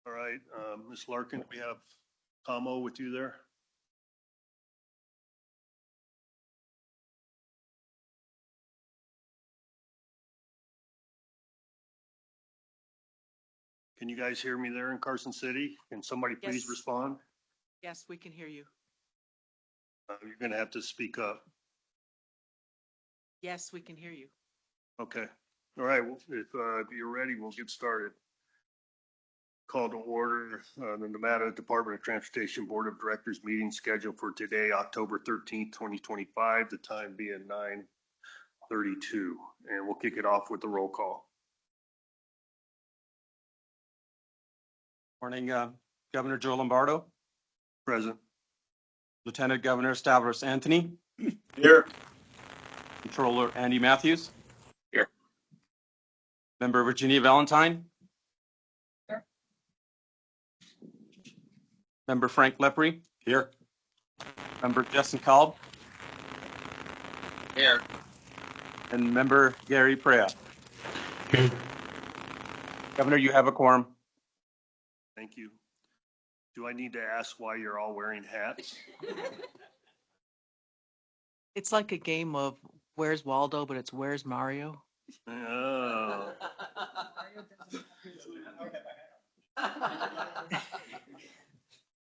All right, Ms. Larkin, we have Tomo with you there. Can you guys hear me there in Carson City? Can somebody please Yes. respond? Yes, we can hear you. You're gonna have to speak up. Yes, we can hear you. Okay. All right, well, if you're ready, we'll get started. Call to order the Nevada Department of Transportation Board of Directors meeting scheduled for today, October 13th, 2025, the time being 9:32. And we'll kick it off with the roll call. Morning, Governor Joe Lombardo, Present. Lieutenant Governor Stavros Anthony, Here. Controller Andy Matthews. Here. Member Virginia Valentine. Here. Member Frank Lepre. Here. Member Justin Kalb. Here. And Member Gary Prea. Here. Governor, you have a quorum. Thank you. Do I need to ask why you're all wearing hats? It's like a game of Where's Waldo, but it's Where's Mario? Oh.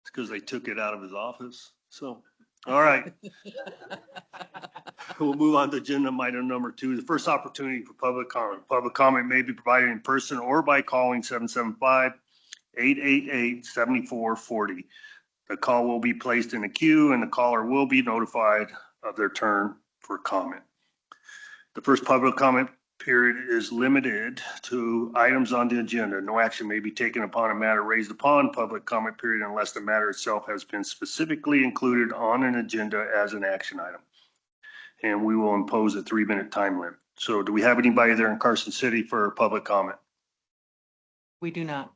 It's because they took it out of his office. So, all right. We'll move on to agenda item number 2, the first opportunity for public comment. Public comment may be provided in person or by calling 775-888-7440. The call will be placed in a queue and the caller will be notified of their turn for comment. The first public comment period is limited to items on the agenda. No action may be taken upon a matter raised upon public comment period unless the matter itself has been specifically included on an agenda as an action item. And we will impose a 3-minute time limit. So do we have anybody there in Carson City for public comment? We do not.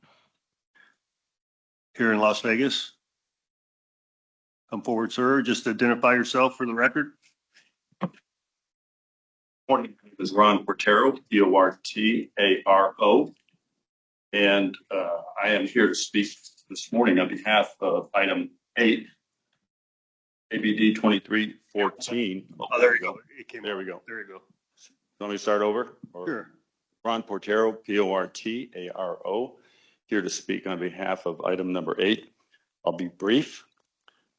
Here in Las Vegas? Come forward, sir. Just identify yourself for the record. Morning, my name is Ron Portero, Portaro, and I am here to speak this morning on behalf of item 8, ABD 2314. Oh, there you go. It came There out. we go. There you go. Let me start over. Sure. Ron Portero, Portaro, here to speak on behalf of item number 8. I'll be brief.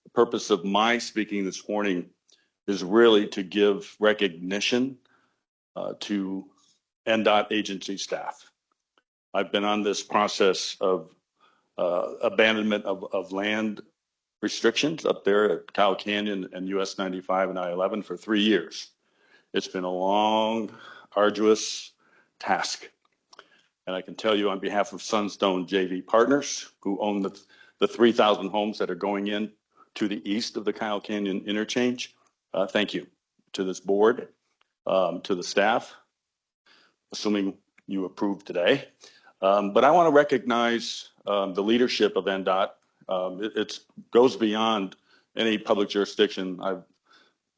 The purpose of my speaking this morning is really to give recognition to NDOT agency staff. I've been on this process of abandonment of land restrictions up there at Cow Canyon and US 95 and I-11 for 3 years. It's been a long, arduous task. And I can tell you on behalf of Sunstone JV Partners, who own the 3,000 homes that are going in to the east of the Kyle Canyon interchange, thank you to this board, to the staff, assuming you approve today. But I want to recognize the leadership of NDOT. It goes beyond any public jurisdiction I've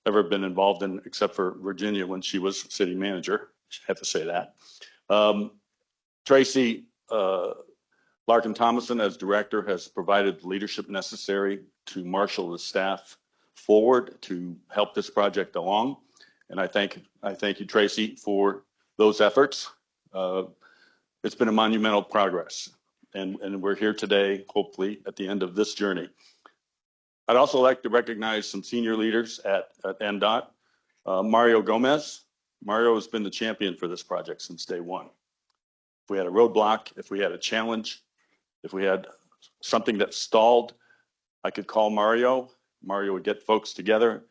ever been involved in, except for Virginia when she was city manager. I have to say that. Tracy Larkin Thomason, as director, has provided the leadership necessary to marshal the staff forward to help this project along. And I thank you, Tracy, for those efforts. It's been a monumental progress, and we're here today, hopefully, at the end of this journey. I'd also like to recognize some senior leaders at NDOT. Mario Gomez. Mario has been the champion for this project since day one. If we had a roadblock, if we had a challenge, if we had something that stalled, I could call Mario. Mario would get folks together.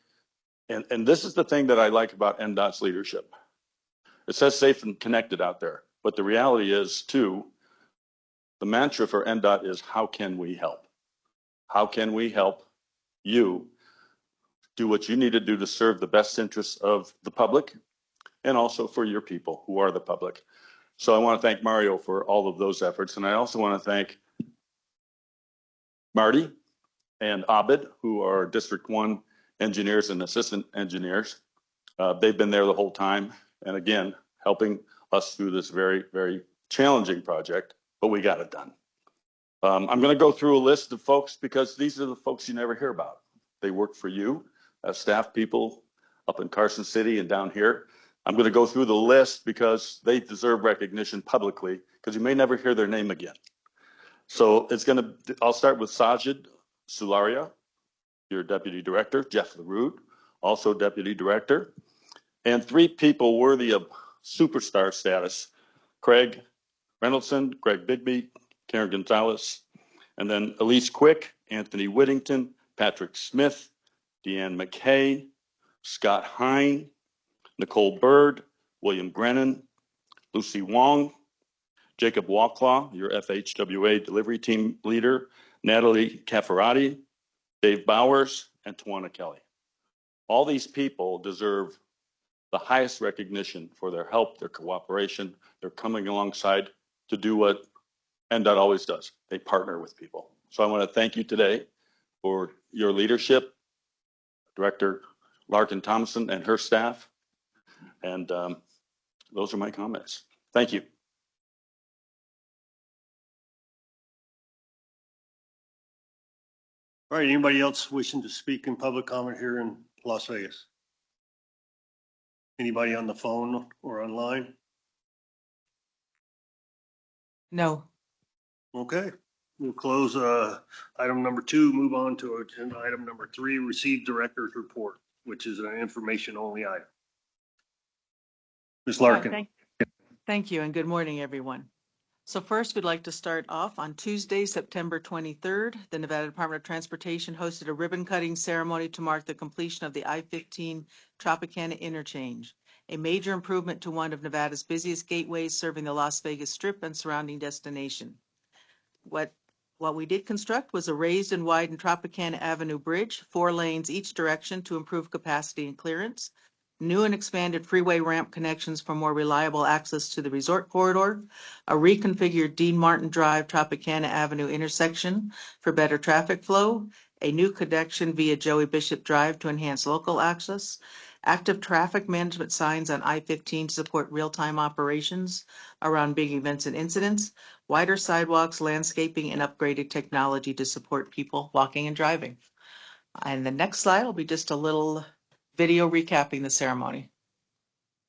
And this is the thing that I like about NDOT's leadership. It says safe and connected out there, but the reality is too, the mantra for NDOT is how can we help? How can we help you do what you need to do to serve the best interests of the public and also for your people who are the public? So I want to thank Mario for all of those efforts. And I also want to thank Marty and Abid, who are District 1 engineers and assistant engineers. They've been there the whole time. And again, helping us through this very, very challenging project, but we got it done. I'm going to go through a list of folks because these are the folks you never hear about. They work for you as staff people up in Carson City and down here. I'm going to go through the list because they deserve recognition publicly because you may never hear their name again. So I'll start with Sajid Sularia, your deputy director, Jeff LaRue, also deputy director, and 3 people worthy of superstar status, Craig Reynoldson, Greg Bigby, Karen Gonzalez, and then Elise Quick, Anthony Whittington, Patrick Smith, Deanne McKay, Scott Hine, Nicole Bird, William Brennan, Lucy Wong, Jacob Walklaw, your FHWA delivery team leader, Natalie Cafferati, Dave Bowers, and Tawana Kelly. All these people deserve the highest recognition for their help, their cooperation. They're coming alongside to do what NDOT always does. They partner with people. So I want to thank you today for your leadership, Director Larkin Thompson and her staff. And those are my comments. Thank you. All right, anybody else wishing to speak in public comment here in Las Vegas? Anybody on the phone or online? No. Okay, we'll close item number 2, move on to agenda item number 3, receive director's report, which is an information only item. Ms. Larkin. Thank you and good morning, everyone. So first, we'd like to start off on Tuesday, September 23rd. The Nevada Department of Transportation hosted a ribbon cutting ceremony to mark the completion of the I-15 Tropicana interchange, a major improvement to one of Nevada's busiest gateways serving the Las Vegas Strip and surrounding destination. What we did construct was a raised and widened Tropicana Avenue Bridge, 4 lanes each direction to improve capacity and clearance, new and expanded freeway ramp connections for more reliable access to the resort corridor, a reconfigured Dean Martin Drive Tropicana Avenue intersection for better traffic flow, a new connection via Joey Bishop Drive to enhance local access, active traffic management signs on I-15 to support real-time operations around big events and incidents, wider sidewalks, landscaping, and upgraded technology to support people walking and driving. And the next slide will be just a little video recapping the ceremony.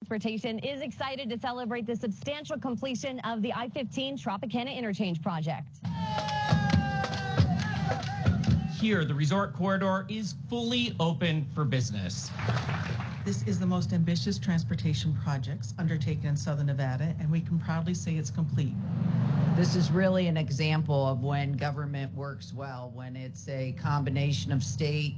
Transportation is excited to celebrate the substantial completion of the I-15 Tropicana Interchange project. Here, the resort corridor is fully open for business. This is the most ambitious transportation projects undertaken in Southern Nevada, and we can proudly say it's complete. This is really an example of when government works well, when it's a combination of state,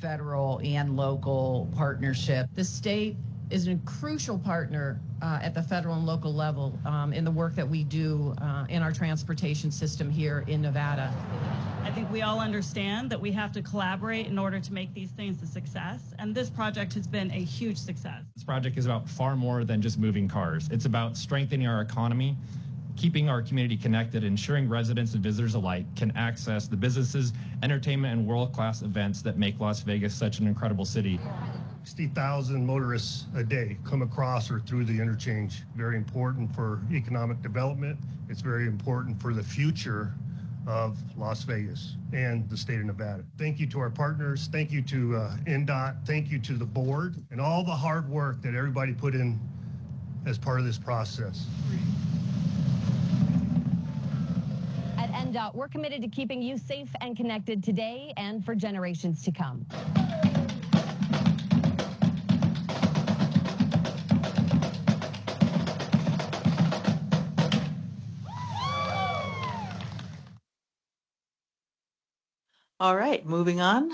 federal, and local partnership. The state is a crucial partner at the federal and local level in the work that we do in our transportation system here in Nevada. I think we all understand that we have to collaborate in order to make these things a success, and this project has been a huge success. This project is about far more than just moving cars. It's about strengthening our economy, keeping our community connected, ensuring residents and visitors alike can access the businesses, entertainment, and world-class events that make Las Vegas such an incredible city. 60,000 motorists a day come across or through the interchange. Very important for economic development. It's very important for the future of Las Vegas and the state of Nevada. Thank you to our partners. Thank you to NDOT. Thank you to the board and all the hard work that everybody put in as part of this process. At NDOT, we're committed to keeping you safe and connected today and for generations to come. All right, moving on.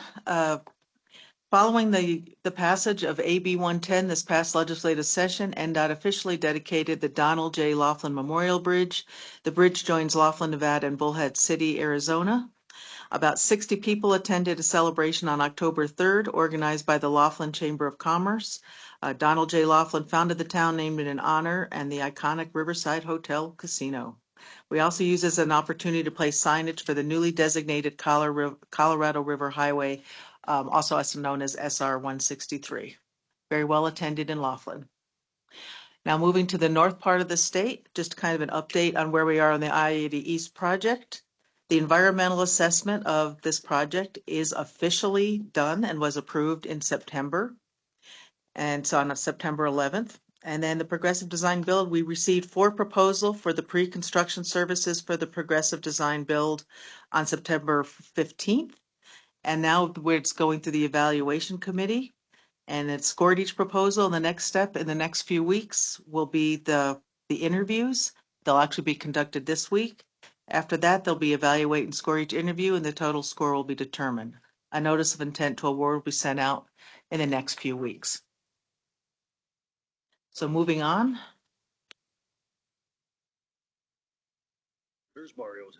Following the passage of AB 110 this past legislative session, NDOT officially dedicated the Donald J. Laughlin Memorial Bridge. The bridge joins Laughlin, Nevada and Bullhead City, Arizona. About 60 people attended a celebration on October 3rd, organized by the Laughlin Chamber of Commerce. Donald J. Laughlin founded the town, named it in honor, and the iconic Riverside Hotel Casino. We also use as an opportunity to place signage for the newly designated Colorado River Highway, also known as SR 163. Very well attended in Laughlin. Now moving to the north part of the state, just kind of an update on where we are on the I-80 East project. The environmental assessment of this project is officially done and was approved in September. And so on September 11th. And then the progressive design build, we received 4 proposals for the pre-construction services for the progressive design build on September 15th. And now it's going through the evaluation committee, and it scored each proposal. And the next step in the next few weeks will be the interviews. They'll actually be conducted this week. After that, they'll be evaluate and score each interview, and the total score will be determined. A notice of intent to award will be sent out in the next few weeks. So moving on. There's Mario's.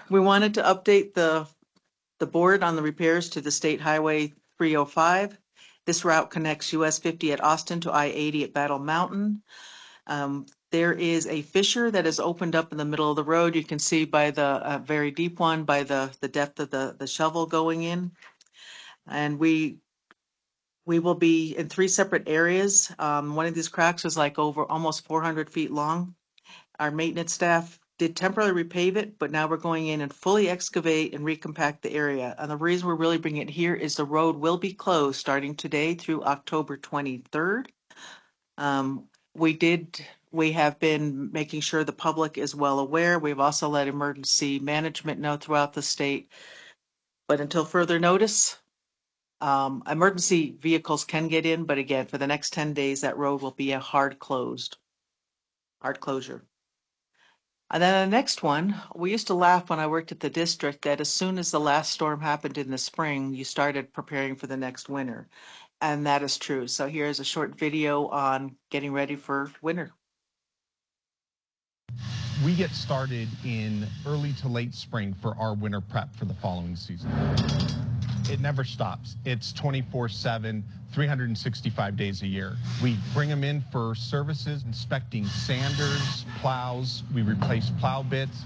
We wanted to update the board on the repairs to the State Highway 305. This route connects US 50 at Austin to I-80 at Battle Mountain. There is a fissure that is opened up in the middle of the road. You can see by the very deep one, by the depth of the shovel going in. And we will be in 3 separate areas. One of these cracks is like over almost 400 feet long. Our maintenance staff did temporarily repave it, but now we're going in and fully excavate and recompact the area. And the reason we're really bringing it here is the road will be closed starting today through October 23rd. We have been making sure the public is well aware. We've also let emergency management know throughout the state. But until further notice, emergency vehicles can get in, but again, for the next 10 days, that road will be a hard closure. And then the next one, we used to laugh when I worked at the district that as soon as the last storm happened in the spring, you started preparing for the next winter. And that is true. So here's a short video on getting ready for winter. We get started in early to late spring for our winter prep for the following season. It never stops. It's 24/7, 365 days a year. We bring them in for services, inspecting sanders, plows. We replace plow bits.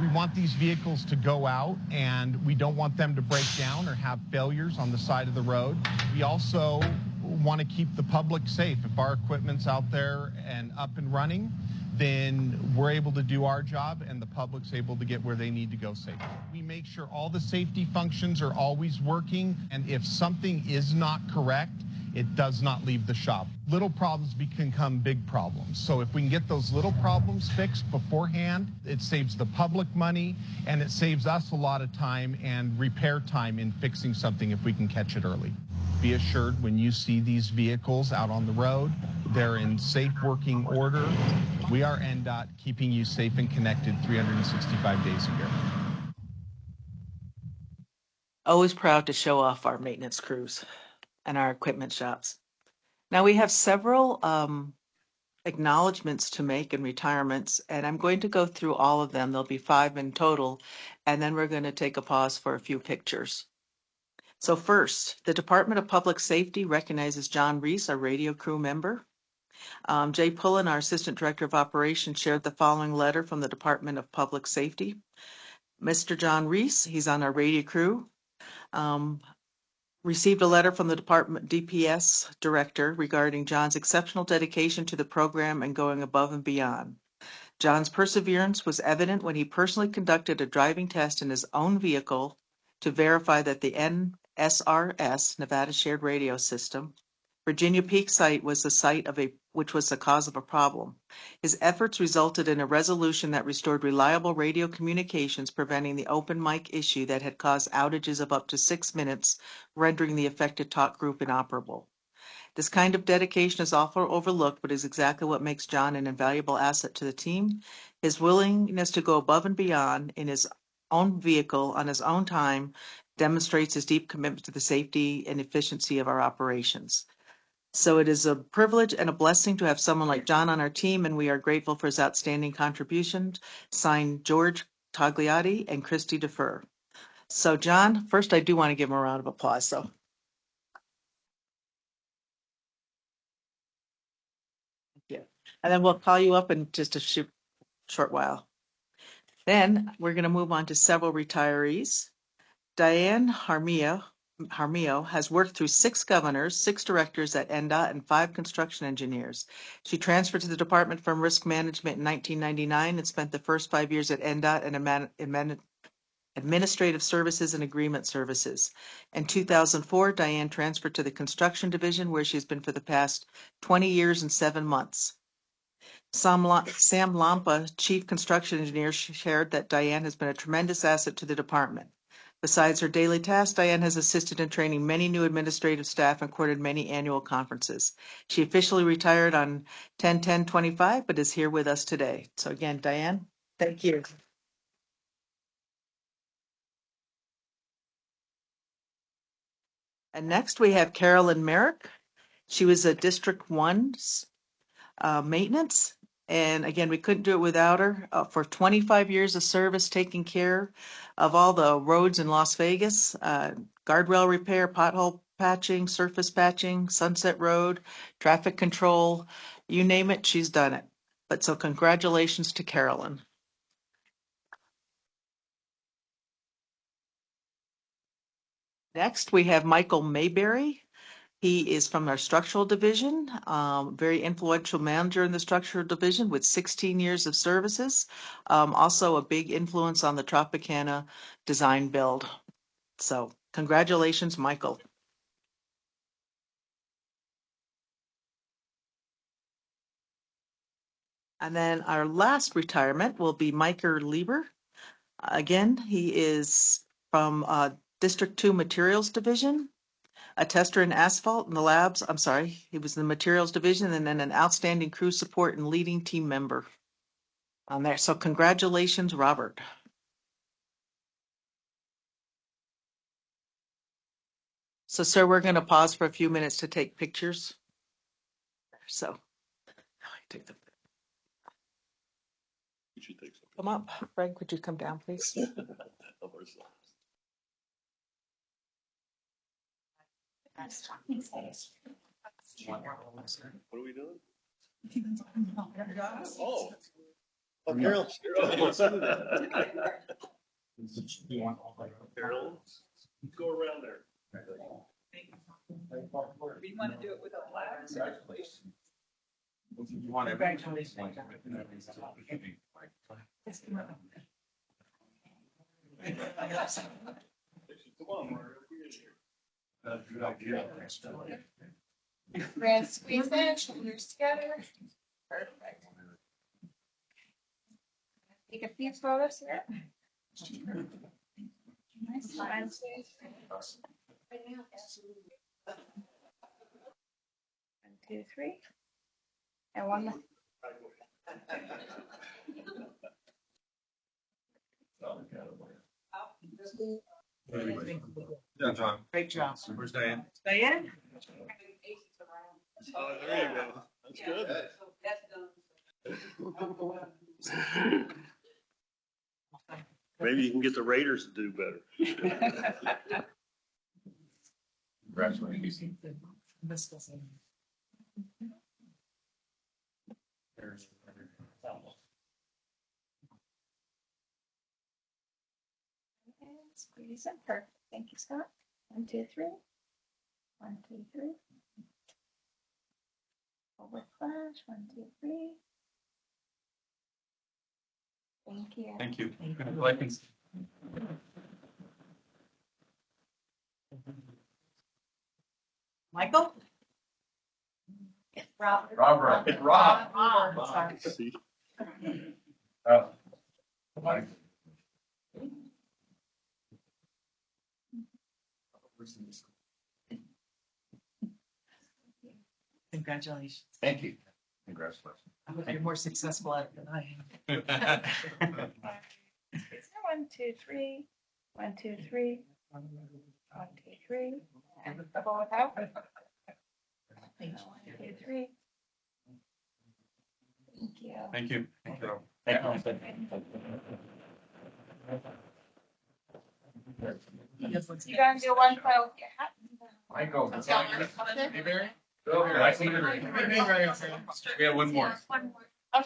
We want these vehicles to go out, and we don't want them to break down or have failures on the side of the road. We also want to keep the public safe. If our equipment's out there and up and running, then we're able to do our job and the public's able to get where they need to go safely. We make sure all the safety functions are always working, and if something is not correct, it does not leave the shop. Little problems become big problems. So if we can get those little problems fixed beforehand, it saves the public money and it saves us a lot of time and repair time in fixing something if we can catch it early. Be assured when you see these vehicles out on the road, they're in safe working order. We are NDOT, keeping you safe and connected 365 days a year. Always proud to show off our maintenance crews and our equipment shops. Now we have several acknowledgements to make and retirements, and I'm going to go through all of them. There'll be 5 in total, and then we're going to take a pause for a few pictures. So first, the Department of Public Safety recognizes John Reese, our radio crew member. Jay Pullen, our Assistant Director of Operations, shared the following letter from the Department of Public Safety. Mr. John Reese, he's on our radio crew, received a letter from the Department DPS Director regarding John's exceptional dedication to the program and going above and beyond. John's perseverance was evident when he personally conducted a driving test in his own vehicle to verify that the NSRS, Nevada Shared Radio System, Virginia Peak site was the site which was the cause of a problem. His efforts resulted in a resolution that restored reliable radio communications, preventing the open mic issue that had caused outages of up to 6 minutes, rendering the affected talk group inoperable. This kind of dedication is often overlooked, but is exactly what makes John an invaluable asset to the team. His willingness to go above and beyond in his own vehicle on his own time demonstrates his deep commitment to the safety and efficiency of our operations. So it is a privilege and a blessing to have someone like John on our team, and we are grateful for his outstanding contributions. Signed, George Tagliati and Christy Defer. So John, first I do want to give him a round of applause. So. Yeah. And then we'll call you up in just a short while. Then we're going to move on to several retirees. Diane Harmia Jaramillo has worked through 6 governors, 6 directors at NDOT, and 5 construction engineers. She transferred to the Department from Risk Management in 1999 and spent the first 5 years at NDOT and Administrative Services and Agreement Services. In 2004, Diane transferred to the Construction Division, where she's been for the past 20 years and 7 months. Sam Lampa, Chief Construction Engineer, shared that Diane has been a tremendous asset to the department. Besides her daily tasks, Diane has assisted in training many new administrative staff and coordinated many annual conferences. She officially retired on 10/10/25, but is here with us today. So again, Diane, thank you. And next we have Carolyn Merrick. She was a District 1's maintenance. And again, we couldn't do it without her. For 25 years of service, taking care of all the roads in Las Vegas, guardrail repair, pothole patching, surface patching, Sunset Road, traffic control, you name it, she's done it. But so congratulations to Carolyn. Next, we have Michael Mayberry. He is from our structural division, very influential manager in the structural division with 16 years of services. Also a big influence on the Tropicana design build. So congratulations, Michael. And then our last retirement will be Micah Lieber. Again, he is from District 2 Materials Division, a tester in asphalt in the labs. I'm sorry, he was in the materials division and then an outstanding crew support and leading team member on there. So congratulations, Robert. So, sir, we're going to pause for a few minutes to take pictures. So, take the. You should take some. Come up, Frank. Would you come down, please? Of ourselves. What are we doing? Oh. Oh, Carol. Carol, go around there. We want to do it with a flag. You want Congratulations. Come on, Mark. We're going to squeeze in, shoulders together. Perfect. Take a few photos here. Nice smile. 1, 2, 3. And one more. Yeah, John. Great job. Where's Diane? Diane? Oh, there you go. That's good. Maybe you can get the Raiders to do better. Congratulations. Squeeze in. Perfect. Thank you, Scott. 1, 2, 3. 1, 2, 3. Forward flash. 1, 2, 3. Thank you. Thank you. Congratulations. Michael? Robert. Rob. Sorry. See? Congratulations. Thank you. Congratulations. I hope you're more successful at it than I am. 1, 2, 3. 1, 2, 3. 1, 2, 3. And double without. 1, 2, 3. Thank you. Thank you. Thank you. You gonna do one photo with your hat? Michael. Yeah. Hey, Barry. We have one more. One more. I'm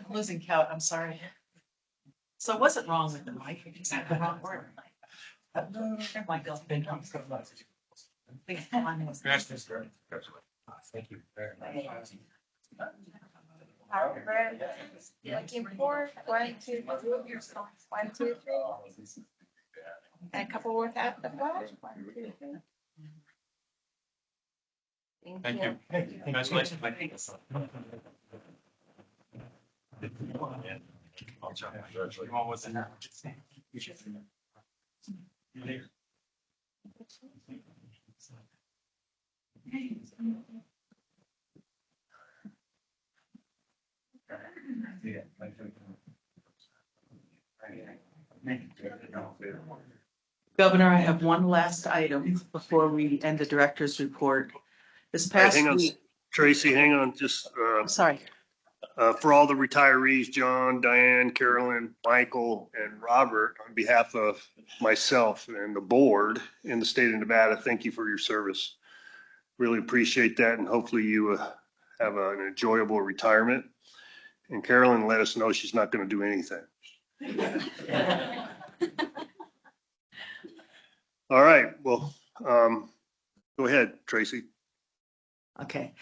losing count, I'm sorry. So what's it wrong with the mic? It's not the wrong word. Michael, been on so much. Thank you very much. All right, looking for 1, 2, 1, 2, 3. And a couple without the flash. 1, 2, 3. Thank you. Congratulations. Governor, I have one last item before we end the director's report. This All right, past hang on, week, Tracy, hang on, just, sorry, for all the retirees, John, Diane, Carolyn, Michael, and Robert, on behalf of myself and the board in the state of Nevada, thank you for your service. Really appreciate that, and hopefully you have an enjoyable retirement. And Carolyn let us know she's not going to do anything. All right, well, go ahead, Tracy. okay.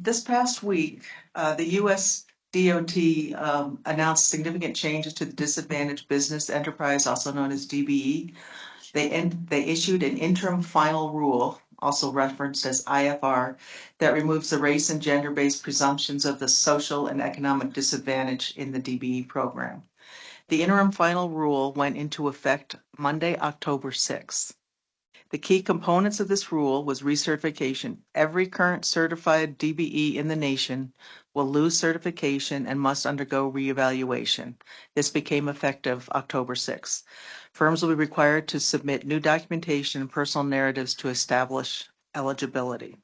This past week, the US DOT announced significant changes to the Disadvantaged Business Enterprise, also known as DBE. They issued an interim final rule, also referenced as IFR, that removes the race and gender-based presumptions of the social and economic disadvantage in the DBE program. The interim final rule went into effect Monday, October 6th. The key components of this rule was recertification. Every current certified DBE in the nation will lose certification and must undergo reevaluation. This became effective October 6th. Firms will be required to submit new documentation and personal narratives to establish eligibility.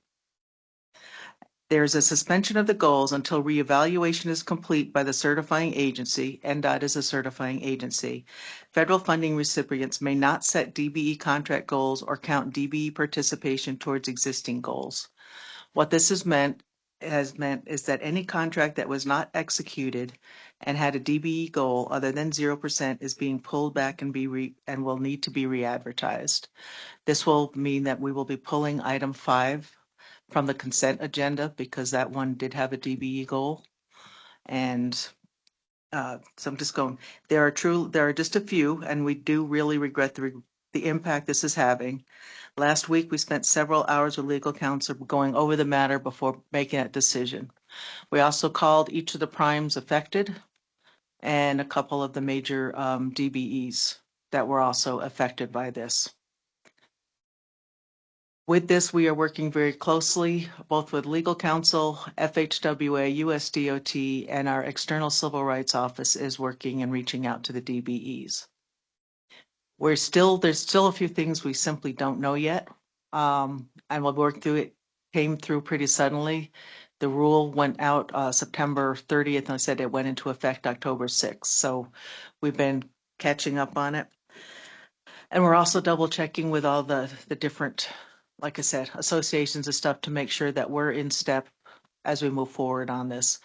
There is a suspension of the goals until reevaluation is complete by the certifying agency. NDOT is a certifying agency. Federal funding recipients may not set DBE contract goals or count DBE participation towards existing goals. What this has meant is that any contract that was not executed and had a DBE goal other than 0% is being pulled back and will need to be re-advertised. This will mean that we will be pulling item 5 from the consent agenda because that one did have a DBE goal. And so I'm just going, there are just a few, and we do really regret the impact this is having. Last week, we spent several hours with legal counsel going over the matter before making that decision. We also called each of the primes affected and a couple of the major DBEs that were also affected by this. With this, we are working very closely, both with legal counsel, FHWA, USDOT, and our external civil rights office is working and reaching out to the DBEs. There's still a few things we simply don't know yet. And we'll work through it, came through pretty suddenly. The rule went out September 30th, and I said it went into effect October 6th. So we've been catching up on it. And we're also double checking with all the different, like I said, associations and stuff to make sure that we're in step as we move forward on this.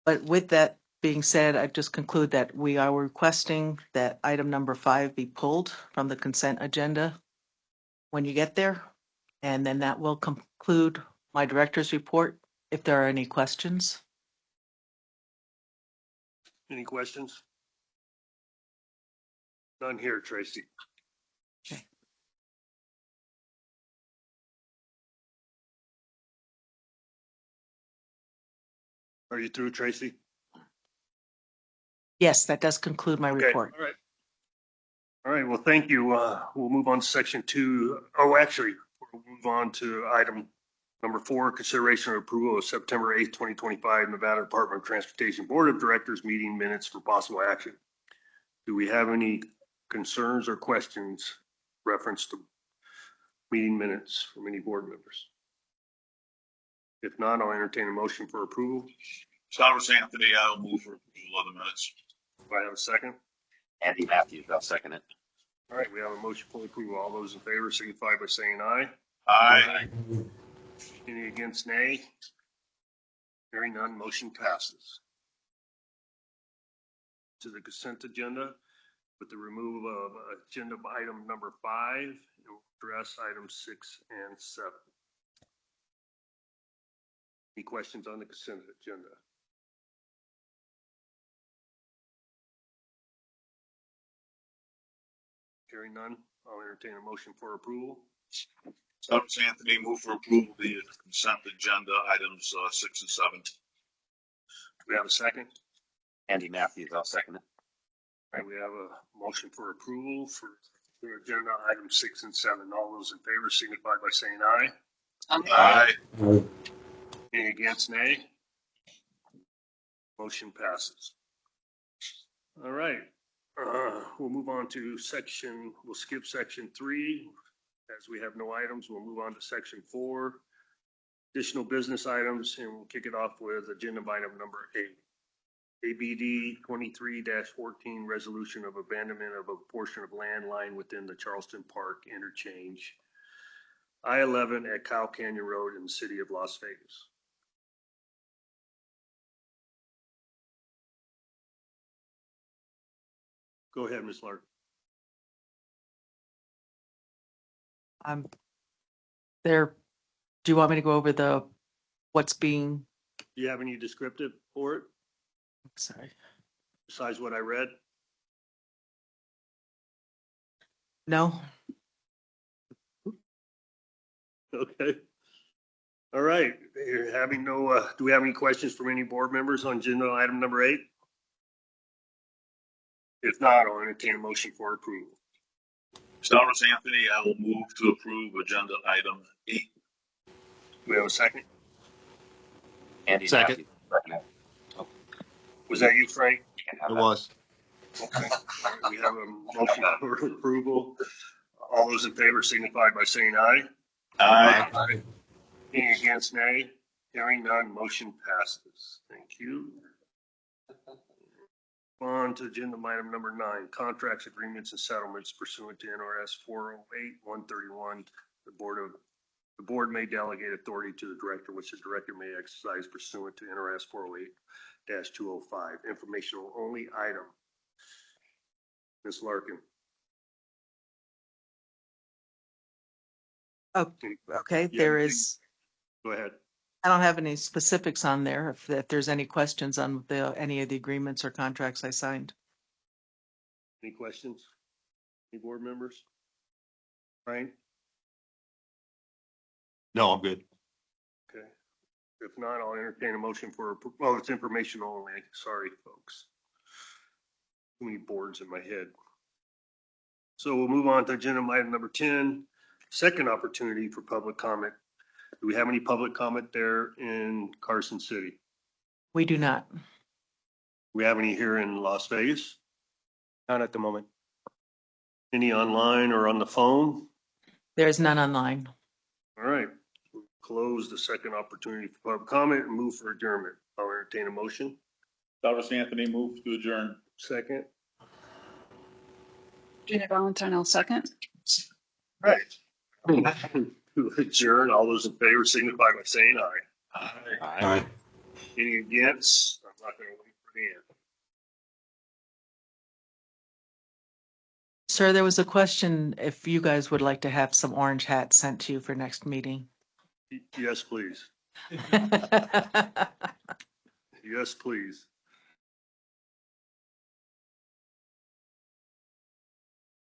But with that being said, I just conclude that we are requesting that item number 5 be pulled from the consent agenda when you get there. And then that will conclude my director's report. If there are any questions. Any questions? None here, Tracy. Okay. Are you through, Tracy? Yes, that does conclude my report. All right. All right, well, thank you. We'll move on to section 2. Oh, actually, we'll move on to item number 4, consideration of approval of September 8th, 2025, Nevada Department of Transportation Board of Directors meeting minutes for possible action. Do we have any concerns or questions reference to meeting minutes from any board members? If not, I'll entertain a motion for approval. Cyrus Anthony, I'll move for approval of the minutes. Do I have a second? Andy Matthews, I'll second it. All right, we have a motion for approval. All those in favor signify by saying aye. Aye. Any against, nay? Hearing none, motion passes. To the consent agenda, with the removal of agenda item number 5 and address items 6 and 7. Any questions on the consent agenda? Hearing none, I'll entertain a motion for approval. Stubbs Anthony, move for approval of the consent agenda items 6 and 7. Do we have a second? Andy Matthews, I'll second it. All right, we have a motion for approval for agenda items 6 and 7. All those in favor signify by saying aye. Aye. Any against, nay? Motion passes. All right, we'll move on to we'll skip section 3. As we have no items, we'll move on to section 4. Additional business items, and we'll kick it off with agenda item number 8. ABD 23-14, resolution of abandonment of a portion of land lying within the Charleston Park interchange, I-11 at Cow Canyon Road in the city of Las Vegas. Go ahead, Ms. Lark. There, do you want me to go over what's being, Do you have any descriptive for it sorry, besides what I read? no? Okay. All right. Having no, do we have any questions from any board members on agenda item number 8? If not, I'll entertain a motion for approval. Stubbs Anthony, I will move to approve agenda item 8. Do we have a second? Andy Second. Matthews, second it. Was that you, Frank? It was. Okay. We have a motion for approval. All those in favor signify by saying aye. Aye. Any against, nay? Hearing none, motion passes. Thank you. On to agenda item number 9, contracts, agreements, and settlements pursuant to NRS 408-131. The board may delegate authority to the director, which the director may exercise pursuant to NRS 408-205. Informational only item. Ms. Larkin. Oh, okay, there is, Go ahead. I don't have any specifics on there. If there's any questions on any of the agreements or contracts I signed. Any questions? Any board members? Frank? No, I'm good. Okay. If not, I'll entertain a motion for, well, it's information only. Sorry, folks. Too many boards in my head. So we'll move on to agenda item number 10, second opportunity for public comment. Do we have any public comment there in Carson City? We do not. Do we have any here in Las Vegas? Not at the moment. Any online or on the phone? There's none online. All right. We'll close the second opportunity for public comment and move for adjournment. I'll entertain a motion. Stubbs Anthony, move to adjourn. Second. Gina Valentine, I'll second. Right. To adjourn, all those in favor signify by saying aye. Aye. Any against? I'm not going to wait for the end. Sir, there was a question if you guys would like to have some orange hats sent to you for next meeting. Yes, please. Yes, please.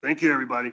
Thank you, everybody.